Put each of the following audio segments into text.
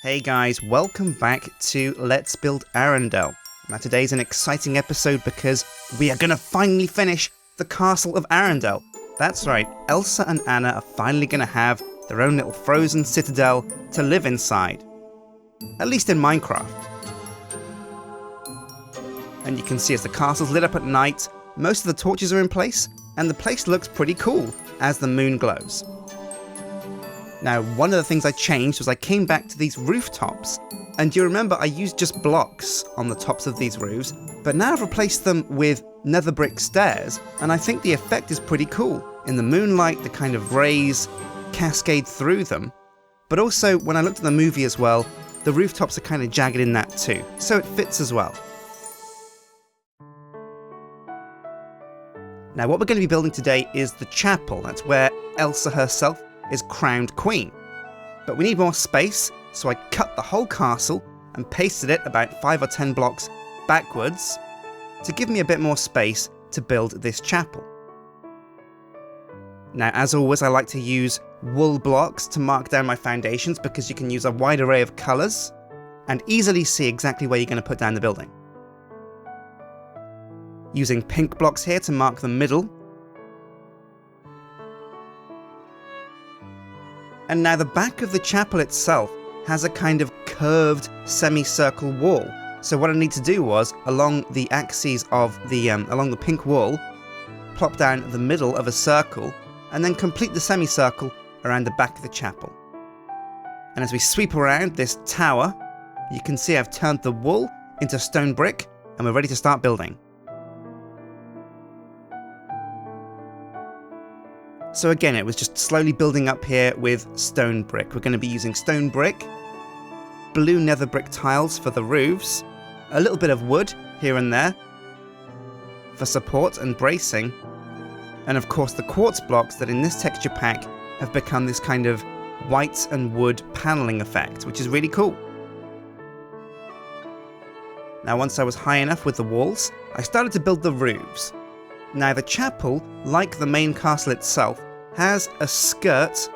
Hey guys, welcome back to Let's Build Arendelle. Now today's an exciting episode because we are going to finally finish the castle of Arendelle. That's right, Elsa and Anna are finally going to have their own little frozen citadel to live inside. At least in Minecraft. And you can see as the castle's lit up at night, most of the torches are in place, and the place looks pretty cool as the moon glows. Now, one of the things I changed was I came back to these rooftops, and you remember I used just blocks on the tops of these roofs, but now I've replaced them with nether brick stairs, and I think the effect is pretty cool. In the moonlight, the kind of rays cascade through them, but also when I looked at the movie as well, the rooftops are kind of jagged in that too, so it fits as well. Now what we're going to be building today is the chapel. That's where Elsa herself is crowned queen. But we need more space, so I cut the whole castle and pasted it about 5 or 10 blocks backwards to give me a bit more space to build this chapel. Now, as always, I like to use wool blocks to mark down my foundations because you can use a wide array of colours and easily see exactly where you're going to put down the building. Using pink blocks here to mark the middle. And now the back of the chapel itself has a kind of curved semicircle wall. So what I need to do was, along the axes of along the pink wall, plop down the middle of a circle, and then complete the semicircle around the back of the chapel. And as we sweep around this tower, you can see I've turned the wool into stone brick, and we're ready to start building. So again, it was just slowly building up here with stone brick. We're going to be using stone brick, blue nether brick tiles for the roofs, a little bit of wood here and there for support and bracing, and of course the quartz blocks that in this texture pack have become this kind of white and wood paneling effect, which is really cool. Now once I was high enough with the walls, I started to build the roofs. Now the chapel, like the main castle itself, has a skirt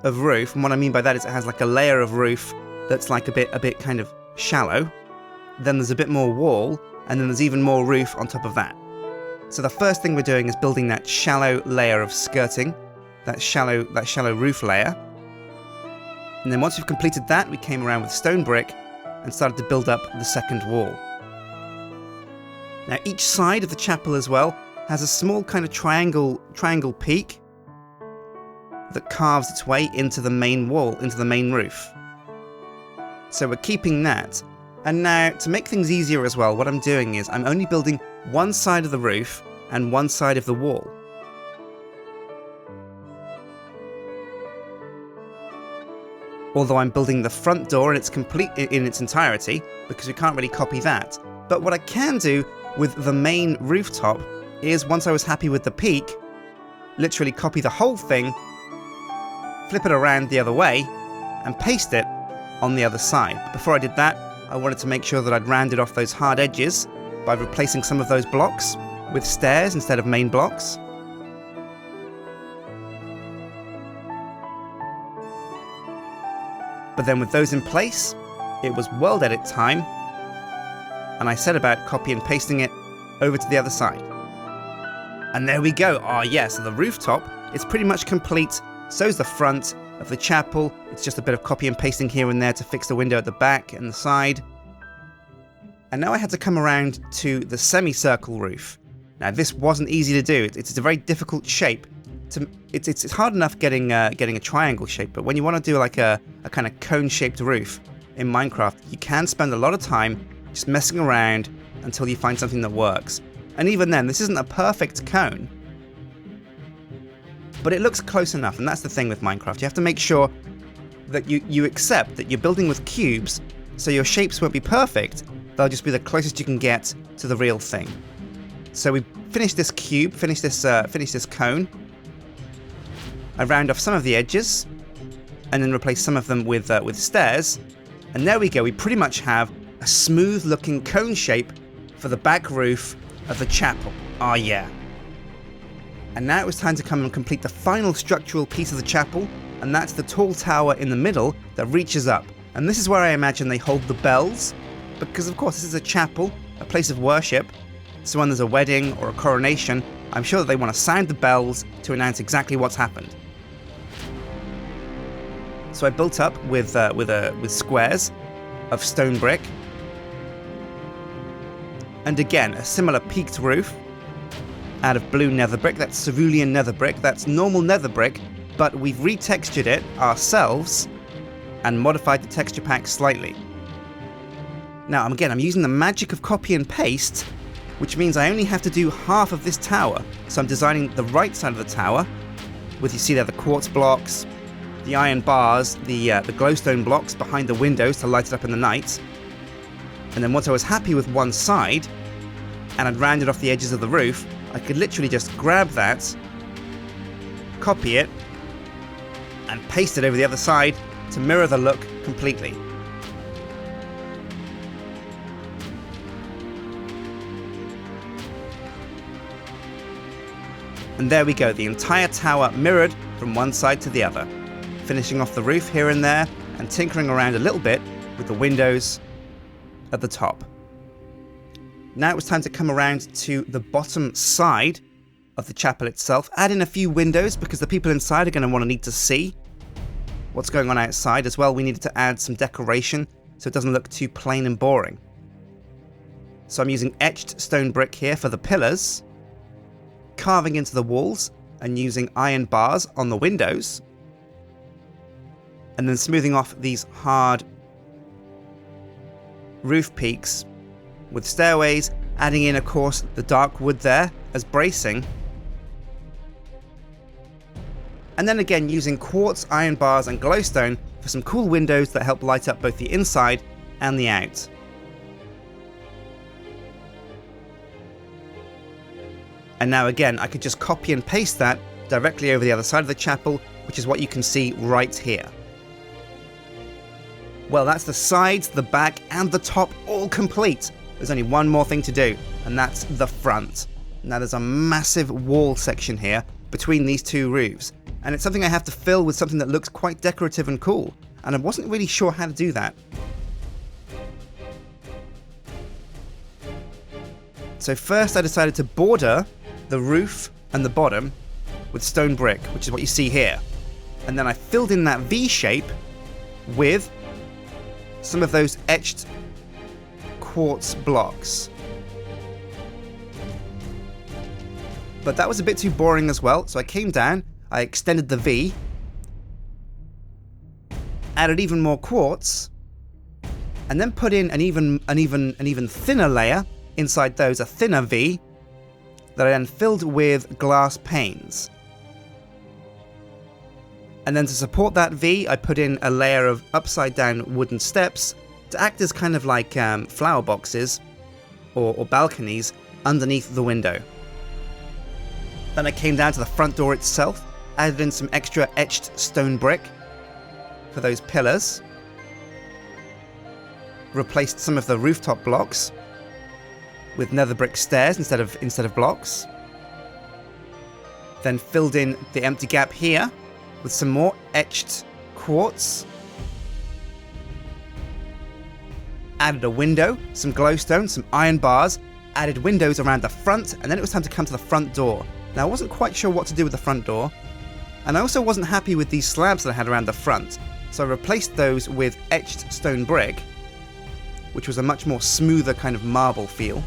of roof, and what I mean by that is it has like a layer of roof that's like a bit kind of shallow. Then there's a bit more wall, and then there's even more roof on top of that. So the first thing we're doing is building that shallow layer of skirting, that shallow roof layer. And then once we've completed that, we came around with stone brick and started to build up the second wall. Now each side of the chapel as well has a small kind of triangle peak that carves its way into the main wall, into the main roof. So we're keeping that. And now, to make things easier as well, what I'm doing is I'm only building one side of the roof and one side of the wall. Although I'm building the front door in its entirety, because we can't really copy that. But what I can do with the main rooftop is, once I was happy with the peak, literally copy the whole thing, flip it around the other way, and paste it on the other side. But before I did that, I wanted to make sure that I'd rounded off those hard edges by replacing some of those blocks with stairs instead of main blocks. But then with those in place, it was world edit time, and I set about copy and pasting it over to the other side. And there we go. Oh yeah, so the rooftop is pretty much complete. So's the front of the chapel. It's just a bit of copy and pasting here and there to fix the window at the back and the side. And now I had to come around to the semicircle roof. Now this wasn't easy to do. It's a very difficult shape. It's hard enough getting a triangle shape, but when you want to do like a kind of cone-shaped roof in Minecraft, you can spend a lot of time just messing around until you find something that works. And even then, this isn't a perfect cone, but it looks close enough, and that's the thing with Minecraft. You have to make sure that you accept that you're building with cubes, so your shapes won't be perfect, they'll just be the closest you can get to the real thing. So we finished this cube, finished this cone. I round off some of the edges, and then replace some of them with stairs, and there we go, we pretty much have a smooth looking cone shape for the back roof of the chapel. Oh yeah. And now it was time to come and complete the final structural piece of the chapel, and that's the tall tower in the middle that reaches up. And this is where I imagine they hold the bells, because of course this is a chapel, a place of worship, so when there's a wedding or a coronation, I'm sure that they want to sound the bells to announce exactly what's happened. So I built up with squares of stone brick, and again a similar peaked roof out of blue nether brick. That's cerulean nether brick. That's normal nether brick, but we've retextured it ourselves and modified the texture pack slightly. Now I'm using the magic of copy and paste, which means I only have to do half of this tower. So I'm designing the right side of the tower with, you see there, the quartz blocks, the iron bars, the glowstone blocks behind the windows to light it up in the night. And then once I was happy with one side and I'd rounded off the edges of the roof, I could literally just grab that, copy it, and paste it over the other side to mirror the look completely. And there we go, the entire tower mirrored from one side to the other, finishing off the roof here and there and tinkering around a little bit with the windows at the top. Now it was time to come around to the bottom side of the chapel itself, add in a few windows because the people inside are going to want to need to see what's going on outside as well. We needed to add some decoration so it doesn't look too plain and boring. So I'm using etched stone brick here for the pillars, carving into the walls and using iron bars on the windows, and then smoothing off these hard roof peaks with stairways, adding in, of course, the dark wood there as bracing. And then again using quartz, iron bars and glowstone for some cool windows that help light up both the inside and the out. And now again, I could just copy and paste that directly over the other side of the chapel, which is what you can see right here. Well, that's the sides, the back and the top all complete. There's only one more thing to do, and that's the front. Now there's a massive wall section here between these two roofs, and it's something I have to fill with something that looks quite decorative and cool, and I wasn't really sure how to do that. So first I decided to border the roof and the bottom with stone brick, which is what you see here. And then I filled in that V shape with some of those etched quartz blocks. But that was a bit too boring as well, so I came down, I extended the V, added even more quartz, and then put in an even thinner layer inside those, a thinner V, that I then filled with glass panes. And then to support that V, I put in a layer of upside down wooden steps to act as kind of like flower boxes or balconies underneath the window. Then I came down to the front door itself, added in some extra etched stone brick for those pillars, replaced some of the rooftop blocks with nether brick stairs instead of blocks, then filled in the empty gap here with some more etched quartz, added a window, some glowstone, some iron bars, added windows around the front, and then it was time to come to the front door. Now I wasn't quite sure what to do with the front door, and I also wasn't happy with these slabs that I had around the front, so I replaced those with etched stone brick, which was a much more smoother kind of marble feel.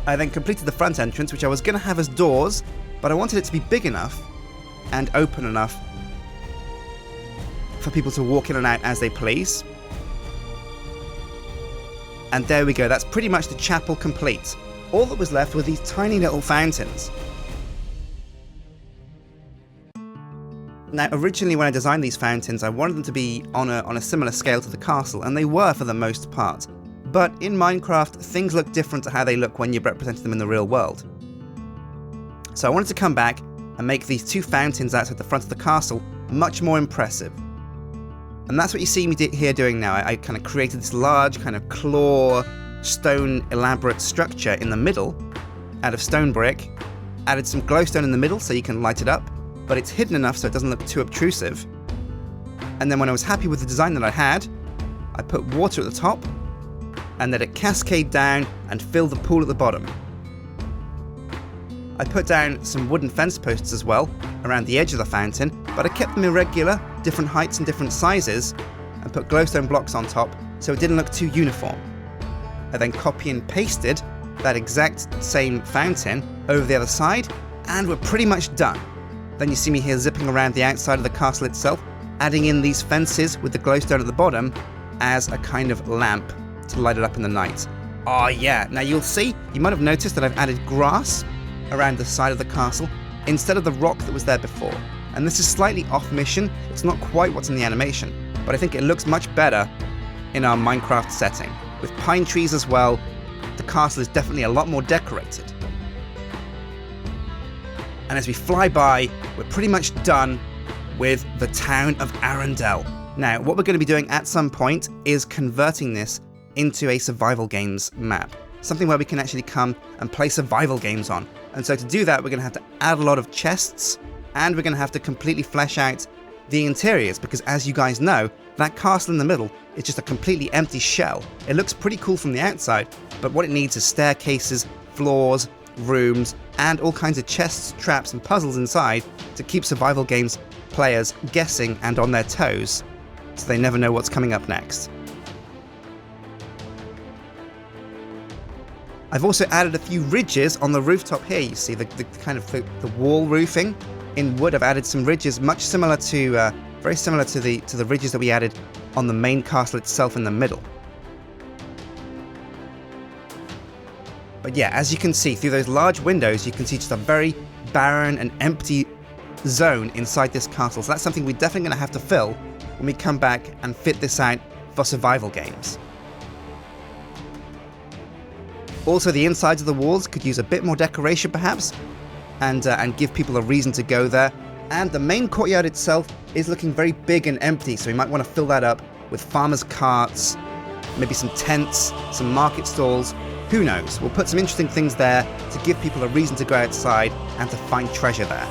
I then completed the front entrance, which I was going to have as doors, but I wanted it to be big enough and open enough for people to walk in and out as they please. And there we go, that's pretty much the chapel complete. All that was left were these tiny little fountains. Now, originally when I designed these fountains, I wanted them to be on a similar scale to the castle, and they were for the most part. But in Minecraft, things look different to how they look when you represent them in the real world. So I wanted to come back and make these two fountains outside the front of the castle much more impressive. And that's what you see me here doing now. I kind of created this large kind of claw, stone, elaborate structure in the middle out of stone brick, added some glowstone in the middle so you can light it up, but it's hidden enough so it doesn't look too obtrusive. And then when I was happy with the design that I had, I put water at the top and let it cascade down and fill the pool at the bottom. I put down some wooden fence posts as well around the edge of the fountain, but I kept them irregular, different heights and different sizes, and put glowstone blocks on top so it didn't look too uniform. I then copy and pasted that exact same fountain over the other side, and we're pretty much done. Then you see me here zipping around the outside of the castle itself, adding in these fences with the glowstone at the bottom as a kind of lamp to light it up in the night. Oh yeah, now you'll see, you might have noticed that I've added grass around the side of the castle instead of the rock that was there before. And this is slightly off mission, it's not quite what's in the animation, but I think it looks much better in our Minecraft setting. With pine trees as well, the castle is definitely a lot more decorated. And as we fly by, we're pretty much done with the town of Arendelle. Now, what we're going to be doing at some point is converting this into a survival games map. Something where we can actually come and play survival games on. And so to do that, we're going to have to add a lot of chests, and we're going to have to completely flesh out the interiors, because as you guys know, that castle in the middle is just a completely empty shell. It looks pretty cool from the outside, but what it needs is staircases, floors, rooms, and all kinds of chests, traps, and puzzles inside to keep survival games players guessing and on their toes, so they never know what's coming up next. I've also added a few ridges on the rooftop here. You see the kind of the wall roofing in wood. I've added some ridges, much similar to, very similar to the ridges that we added on the main castle itself in the middle. But yeah, as you can see through those large windows, you can see just a very barren and empty zone inside this castle. So that's something we're definitely going to have to fill when we come back and fit this out for survival games. Also, the insides of the walls could use a bit more decoration perhaps, and give people a reason to go there. And the main courtyard itself is looking very big and empty, so we might want to fill that up with farmers' carts, maybe some tents, some market stalls. Who knows? We'll put some interesting things there to give people a reason to go outside and to find treasure there.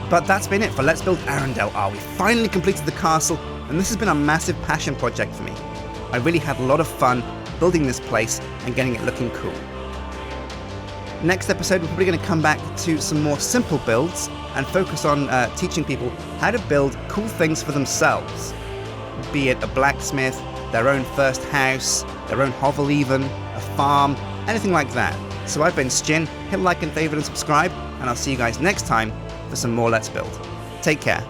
But that's been it for Let's Build Arendelle. We finally completed the castle, and this has been a massive passion project for me. I really had a lot of fun building this place and getting it looking cool. Next episode, we're probably going to come back to some more simple builds and focus on teaching people how to build cool things for themselves. Be it a blacksmith, their own first house, their own hovel even, a farm, anything like that. So I've been Sjin, hit like and favorite and subscribe, and I'll see you guys next time for some more Let's Build. Take care.